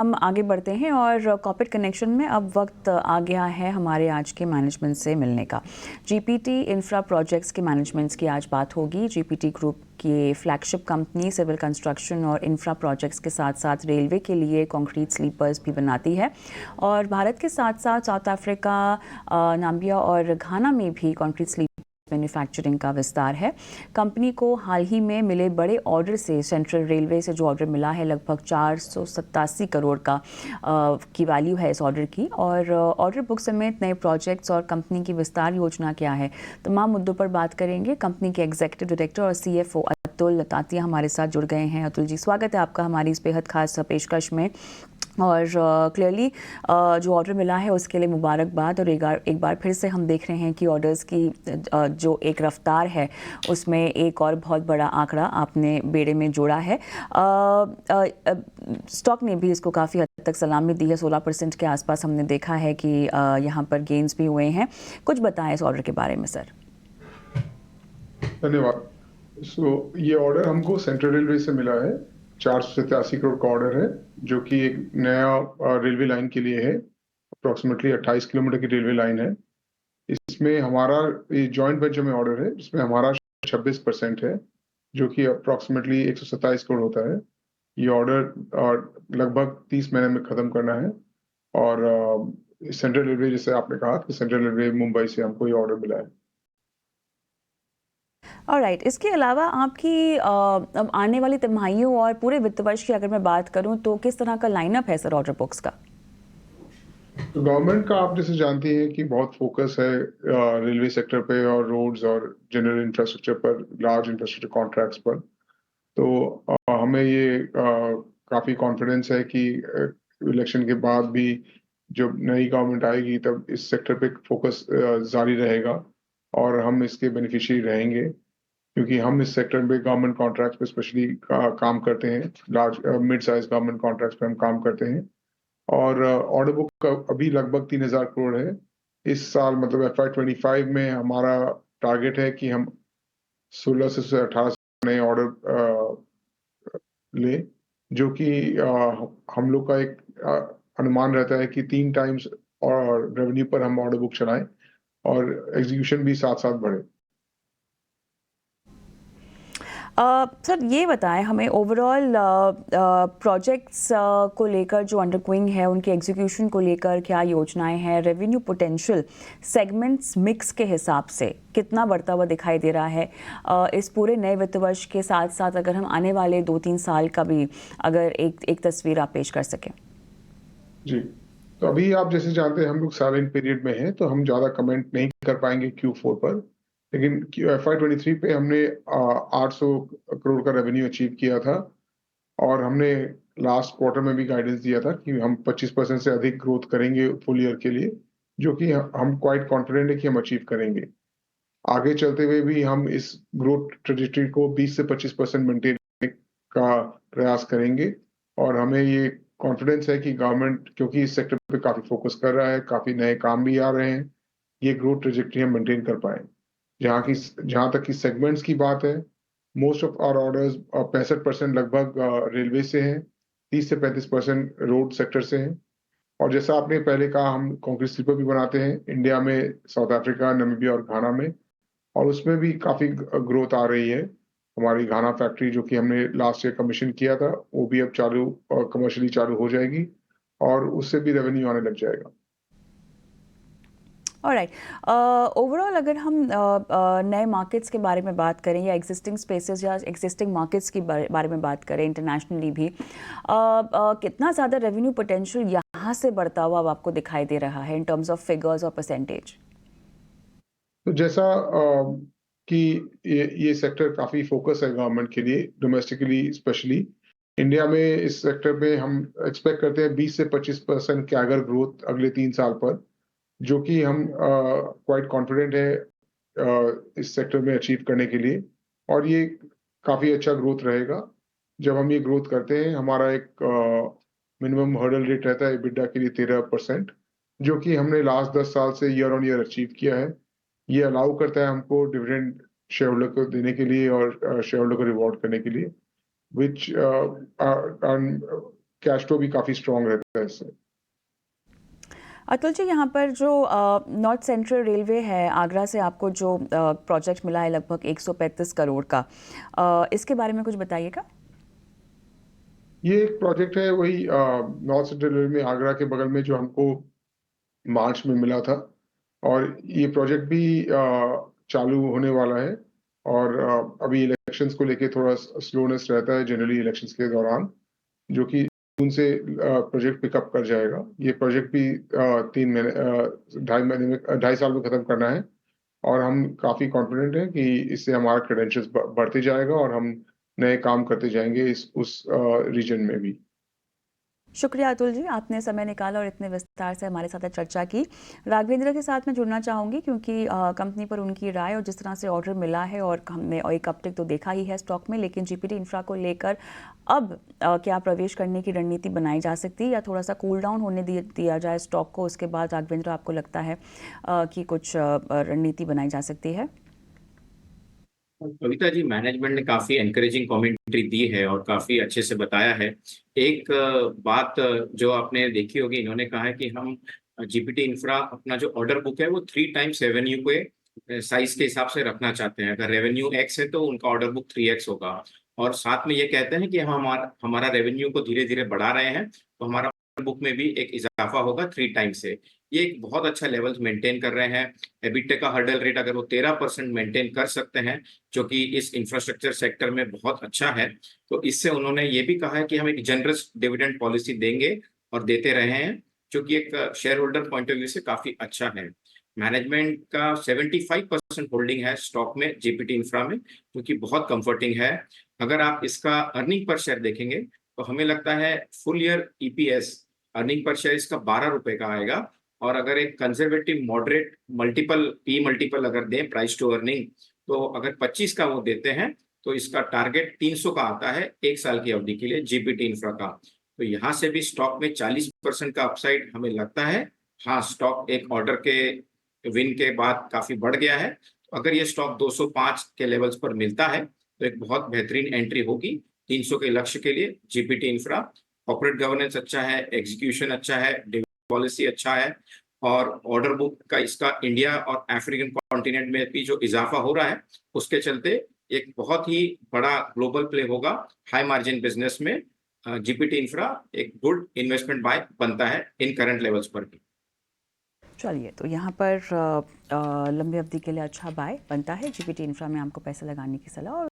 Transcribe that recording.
हम आगे बढ़ते हैं और कॉर्पोरेट कनेक्शन में अब वक्त आ गया है हमारे आज के मैनेजमेंट से मिलने का। जीपीटी इंफ्रा प्रोजेक्ट्स के मैनेजमेंट्स की आज बात होगी। जीपीटी ग्रुप की फ्लैगशिप कंपनी सिविल कंस्ट्रक्शन और इंफ्रा प्रोजेक्ट्स के साथ साथ रेलवे के लिए कंक्रीट स्लीपर्स भी बनाती है और भारत के साथ साथ साउथ अफ्रीका, नाम्बिया और घाना में भी कंक्रीट स्लीपर मैन्युफैक्चरिंग का विस्तार है। कंपनी को हाल ही में मिले बड़े ऑर्डर से सेंट्रल रेलवे से जो ऑर्डर मिला है लगभग 487 करोड़ की वैल्यू है इस ऑर्डर की। और ऑर्डर बुक समेत नए प्रोजेक्ट्स और कंपनी की विस्तार योजना क्या है, तमाम मुद्दों पर बात करेंगे। कंपनी के एग्जीक्यूटिव डायरेक्टर और सीएफओ अतुल तातिया हमारे साथ जुड़ गए हैं। अतुल जी, स्वागत है आपका हमारी इस बेहद खास पेशकश में। और क्लियरली जो ऑर्डर मिला है उसके लिए मुबारकबाद। और एक बार फिर से हम देख रहे हैं कि ऑर्डर्स की जो एक रफ्तार है उसमें एक और बहुत बड़ा आंकड़ा आपने बेड़े में जोड़ा है। स्टॉक ने भी इसको काफ़ी हद तक सलामी दी है। 16% के आसपास हमने देखा है कि यहाँ पर गेन्स भी हुए हैं। कुछ बताएं इस ऑर्डर के बारे में सर। धन्यवाद। ये ऑर्डर हमको सेंट्रल रेलवे से मिला है। 487 करोड़ का ऑर्डर है, जो कि एक नया रेलवे लाइन के लिए है। अप्रोक्सीमेटली 28 किलोमीटर की रेलवे लाइन है। इसमें हमारा ये जॉइंट वेंचर में ऑर्डर है, जिसमें हमारा 26% है, जो कि अप्रोक्सीमेटली 127 करोड़ होता है। ये ऑर्डर लगभग 30 महीने में खत्म करना है। और सेंट्रल रेलवे, जैसे आपने कहा कि सेंट्रल रेलवे मुंबई से हमको ये ऑर्डर मिला है। ऑलराइट, इसके अलावा आपकी अब आने वाली तिमाहियों और पूरे वित्त वर्ष की अगर मैं बात करूं तो किस तरह का लाइनअप है सर ऑर्डर बुक्स का? तो गवर्नमेंट का, आप जैसे जानती हैं कि बहुत फोकस है रेलवे सेक्टर पे और रोड्स और जनरल इंफ्रास्ट्रक्चर पर, लार्ज इंफ्रास्ट्रक्चर कॉन्ट्रैक्ट्स पर। तो हमें ये काफ़ी कॉन्फिडेंस है कि इलेक्शन के बाद भी जब नई गवर्नमेंट आएगी तब इस सेक्टर पे फोकस जारी रहेगा और हम इसके बेनिफिशियरी रहेंगे, क्योंकि हम इस सेक्टर में गवर्नमेंट कॉन्ट्रैक्ट्स पे स्पेशली काम करते हैं। Large mid size government contracts पे हम काम करते हैं। और ऑर्डर बुक अभी लगभग 3,000 करोड़ है। इस साल मतलब FY25 में हमारा टारगेट है कि हम 16 से 18 नए ऑर्डर ले, जो कि हम लोग का एक अनुमान रहता है कि 3 टाइम्स और रेवेन्यू पर हम ऑर्डर बुक चलाएं और एग्जीक्यूशन भी साथ साथ बढ़े। सर ये बताएं हमें ओवरऑल प्रोजेक्ट्स को लेकर जो अंडरगोइंग है उनके एग्जीक्यूशन को लेकर क्या योजनाएं हैं, रेवेन्यू पोटेंशियल सेगमेंट्स मिक्स के हिसाब से कितना बढ़ता हुआ दिखाई दे रहा है इस पूरे नए वित्त वर्ष के साथ साथ, अगर हम आने वाले 2-3 साल का भी अगर एक तस्वीर आप पेश कर सकें। जी, तो अभी आप जैसे जानते हैं हम लोग साइलेंट पीरियड में हैं, तो हम ज़्यादा कमेंट नहीं कर पाएंगे Q4 पर। लेकिन FY23 पे हमने 800 करोड़ का रेवेन्यू अचीव किया था और हमने लास्ट क्वार्टर में भी गाइडेंस दिया था कि हम 25% से अधिक ग्रोथ करेंगे फुल ईयर के लिए, जो कि हम क्वाइट कॉन्फिडेंट है कि हम अचीव करेंगे। आगे चलते हुए भी हम इस ग्रोथ ट्रेजेक्टरी को 20 से 25% मेंटेन करने का प्रयास करेंगे। और हमें ये कॉन्फिडेंस है कि गवर्नमेंट, क्योंकि इस सेक्टर पे काफी फोकस कर रहा है, काफी नए काम भी आ रहे हैं, ये ग्रोथ ट्रेजेक्टरी हम मेंटेन कर पाए। जहां तक कि सेगमेंट्स की बात है, मोस्ट ऑफ आवर ऑर्डर्स 65% लगभग रेलवे से हैं, 30 से 35% रोड सेक्टर से हैं। और जैसा आपने पहले कहा, हम कंक्रीट स्लीपर भी बनाते हैं इंडिया में, साउथ अफ्रीका, नामीबिया और घाना में। और उसमें भी काफी ग्रोथ आ रही है। हमारी घाना फैक्ट्री, जो कि हमने लास्ट ईयर कमीशन किया था, वो भी अब चालू कमर्शियली चालू हो जाएगी और उससे भी रेवेन्यू आने लग जाएगा। ऑलराइट, ओवरऑल अगर हम नए मार्केट्स के बारे में बात करें या एग्जिस्टिंग स्पेसेस या एग्जिस्टिंग मार्केट्स के बारे में बात करें इंटरनेशनली भी, कितना ज़्यादा रेवेन्यू पोटेंशियल यहाँ से बढ़ता हुआ अब आपको दिखाई दे रहा है इन टर्म्स ऑफ फिगर्स और परसेंटेज? तो जैसा कि ये सेक्टर काफी फोकस है गवर्नमेंट के लिए, डोमेस्टिकली स्पेशली इंडिया में। इस सेक्टर में हम एक्सपेक्ट करते हैं 20 से 25% के अगर ग्रोथ अगले 3 साल पर, जो कि हम क्वाइट कॉन्फिडेंट है इस सेक्टर में अचीव करने के लिए। और ये काफी अच्छा ग्रोथ रहेगा। जब हम ये ग्रोथ करते हैं, हमारा एक मिनिमम हर्डल रेट रहता है EBITDA के लिए 13%, जो कि हमने लास्ट 10 साल से ईयर ऑन ईयर अचीव किया है। ये अलाउ करता है हमको डिविडेंड शेयर होल्डर को देने के लिए और शेयर होल्डर को रिवॉर्ड करने के लिए, which कैश फ्लो भी काफ़ी स्ट्रॉन्ग रहता है इससे। अतुल जी, यहाँ पर जो नॉर्थ सेंट्रल रेलवे है, आगरा से आपको जो प्रोजेक्ट मिला है लगभग 135 करोड़ का, इसके बारे में कुछ बताइएगा। ये एक प्रोजेक्ट है वही नॉर्थ सेंट्रल रेलवे में आगरा के बगल में जो हमको मार्च में मिला था, और ये प्रोजेक्ट भी चालू होने वाला है। और अभी इलेक्शंस को लेके थोड़ा स्लोनेस रहता है जनरली इलेक्शंस के दौरान, जो कि उनसे प्रोजेक्ट पिकअप कर जाएगा। ये प्रोजेक्ट भी 3 महीने 2.5 महीने में 2.5 साल में खत्म करना है, और हम काफ़ी कॉन्फिडेंट हैं कि इससे हमारा क्रेडेंशियल्स बढ़ते जाएगा और हम नए काम करते जाएंगे उस रीजन में भी। शुक्रिया अतुल जी, आपने समय निकाला और इतने विस्तार से हमारे साथ चर्चा की। राघवेंद्र के साथ मैं जुड़ना चाहूँगी क्योंकि कंपनी पर उनकी राय और जिस तरह से ऑर्डर मिला है, और हमने एक अपटिक तो देखा ही है स्टॉक में, लेकिन जीपीटी इंफ्रा को लेकर अब क्या प्रवेश करने की रणनीति बनाई जा सकती है या थोड़ा सा कूल डाउन होने दिया जाए स्टॉक को, उसके बाद राघवेंद्र आपको लगता है कि कुछ रणनीति बनाई जा सकती है? कविता जी, मैनेजमेंट ने काफी एनकरेजिंग कमेंट्री दी है और काफी अच्छे से बताया है। एक बात जो आपने देखी होगी, इन्होंने कहा है कि हम जीपीटी इंफ्रा अपना जो ऑर्डर बुक है वो 3 टाइम्स रेवेन्यू के साइज के हिसाब से रखना चाहते हैं। अगर रेवेन्यू एक्स है तो उनका ऑर्डर बुक 3x होगा। और साथ में ये कहते हैं कि हम हमारा रेवेन्यू को धीरे धीरे बढ़ा रहे हैं, तो हमारा ऑर्डर बुक में भी एक इजाफा होगा 3 टाइम्स से। ये एक बहुत अच्छा लेवल मेंटेन कर रहे हैं। एबिटा का हर्डल रेट अगर वो 13% मेंटेन कर सकते हैं, जो कि इस इंफ्रास्ट्रक्चर सेक्टर में बहुत अच्छा है, तो इससे उन्होंने ये भी कहा है कि हम एक जनरस डिविडेंड पॉलिसी देंगे और देते रहे हैं, जो कि एक share holder point of view से काफी अच्छा है। मैनेजमेंट का 75% होल्डिंग है स्टॉक में, जीपीटी इंफ्रा में, जो कि बहुत कंफर्टिंग है। अगर आप इसका अर्निंग पर शेयर देखेंगे तो हमें लगता है full year EPS earning per share इसका 12 रुपए का आएगा। और अगर एक conservative moderate multiple P multiple अगर दें प्राइस टू अर्निंग, तो अगर 25 का वो देते हैं तो इसका टारगेट 300 का आता है 1 साल की अवधि के लिए जीपीटी इंफ्रा का। तो यहाँ से भी स्टॉक में 40% का अपसाइड हमें लगता है। हाँ, स्टॉक एक ऑर्डर के विन के बाद काफी बढ़ गया है। तो अगर ये स्टॉक 205 के लेवल्स पर मिलता है तो एक बहुत बेहतरीन एंट्री होगी 300 के लक्ष्य के लिए जीपीटी इंफ्रा। कॉर्पोरेट गवर्नेंस अच्छा है, एग्जीक्यूशन अच्छा है, पॉलिसी अच्छा है, और ऑर्डर बुक का इसका इंडिया और अफ्रीकन कॉन्टिनेंट में भी जो इजाफा हो रहा है, उसके चलते एक बहुत ही बड़ा ग्लोबल प्ले होगा हाई मार्जिन बिजनेस में। जीपीटी इंफ्रा एक गुड इन्वेस्टमेंट बाय बनता है इन करंट लेवल्स पर भी। चलिए, तो यहाँ पर लंबी अवधि के लिए अच्छा बाय बनता है जीपीटी इंफ्रा में, आपको पैसे लगाने की सलाह। और